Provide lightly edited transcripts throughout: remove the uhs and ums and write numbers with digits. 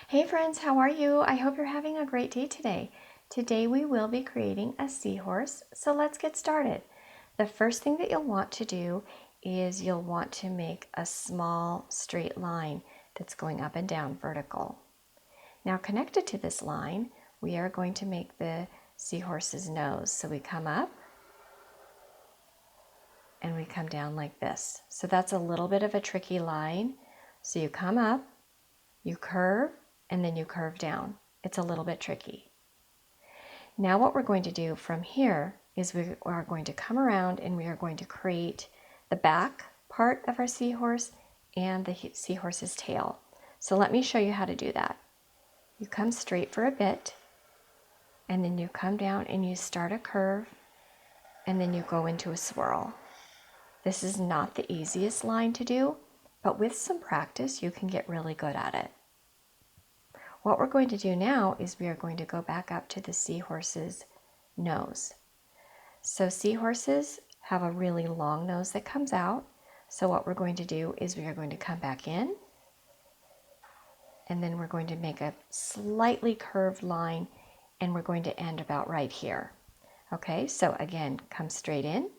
Hey friends, how are you? I hope you're having a great day today. Today we will be creating a seahorse, so let's get started. The first thing that you'll want to do is you'll want to make a small straight line that's going up and down vertical. Now connected to this line, we are going to make the seahorse's nose. So we come up and we come down like this. So that's a little bit of a tricky line. So you come up, you curve, and then you curve down. It's a little bit tricky. Now what we're going to do from here is we are going to come around and we are going to create the back part of our seahorse and the seahorse's tail. So let me show you how to do that. You come straight for a bit, and then you come down and you start a curve, and then you go into a swirl. This is not the easiest line to do, but with some practice you can get really good at it. What we're going to do now is we are going to go back up to the seahorse's nose. So seahorses have a really long nose that comes out. So what we're going to do is we are going to come back in, and then we're going to make a slightly curved line, and we're going to end about right here. Okay, so again, come straight in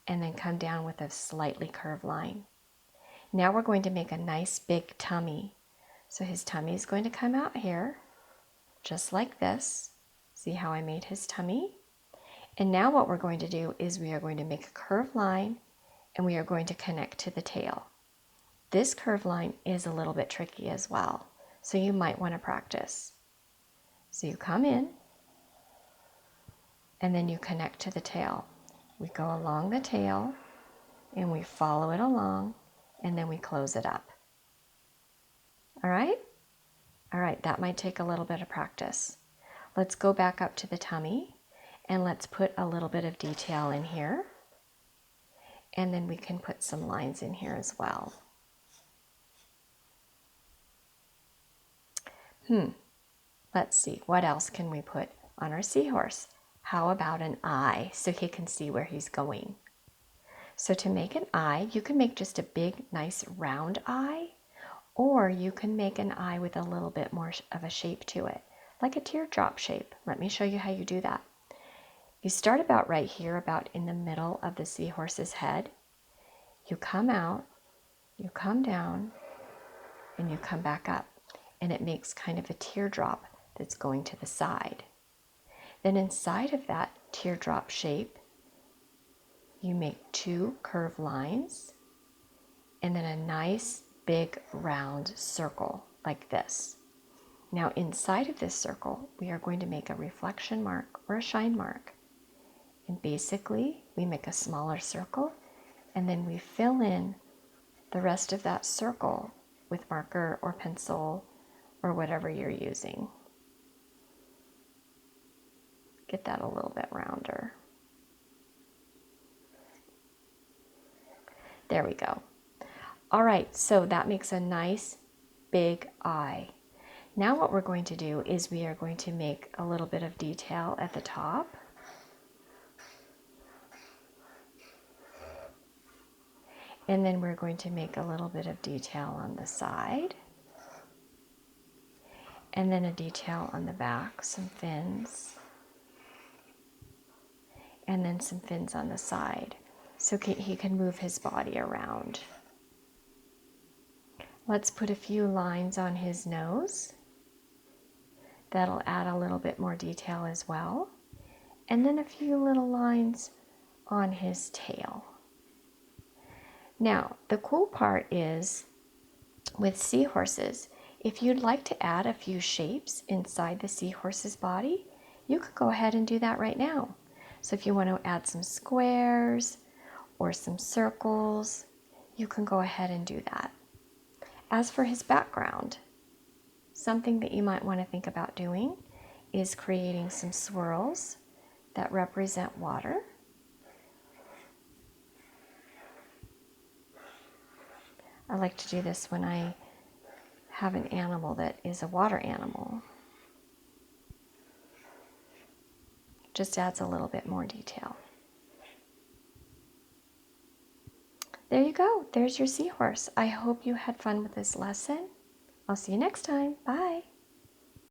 and then come down with a slightly curved line. Now we're going to make a nice big tummy. So his tummy is going to come out here, just like this. See how I made his tummy? And now what we're going to do is we are going to make a curved line, and we are going to connect to the tail. This curved line is a little bit tricky as well, so you might want to practice. So you come in, and then you connect to the tail. We go along the tail, and we follow it along, and then we close it up. All right? All right, that might take a little bit of practice. Let's go back up to the tummy, and let's put a little bit of detail in here. And then we can put some lines in here as well. Let's see, what else can we put on our seahorse? How about an eye, so he can see where he's going? So to make an eye, you can make just a big, nice round eye, or you can make an eye with a little bit more of a shape to it, like a teardrop shape. Let me show you how you do that. You start about right here, about in the middle of the seahorse's head. You come out, you come down, and you come back up, and it makes kind of a teardrop that's going to the side. Then inside of that teardrop shape, you make two curved lines, and then a nice big round circle like this. Now inside of this circle, we are going to make a reflection mark or a shine mark. And basically, we make a smaller circle, and then we fill in the rest of that circle with marker or pencil or whatever you're using. Get that a little bit rounder. There we go. All right, so that makes a nice big eye. Now what we're going to do is we are going to make a little bit of detail at the top. And then we're going to make a little bit of detail on the side. And then a detail on the back, some fins. And then some fins on the side, so he can move his body around. Let's put a few lines on his nose. That'll add a little bit more detail as well. And then a few little lines on his tail. Now, the cool part is with seahorses, if you'd like to add a few shapes inside the seahorse's body, you could go ahead and do that right now. So if you want to add some squares or some circles, you can go ahead and do that. As for his background, something that you might want to think about doing is creating some swirls that represent water. I like to do this when I have an animal that is a water animal. Just adds a little bit more detail. There you go. There's your seahorse. I hope you had fun with this lesson. I'll see you next time. Bye.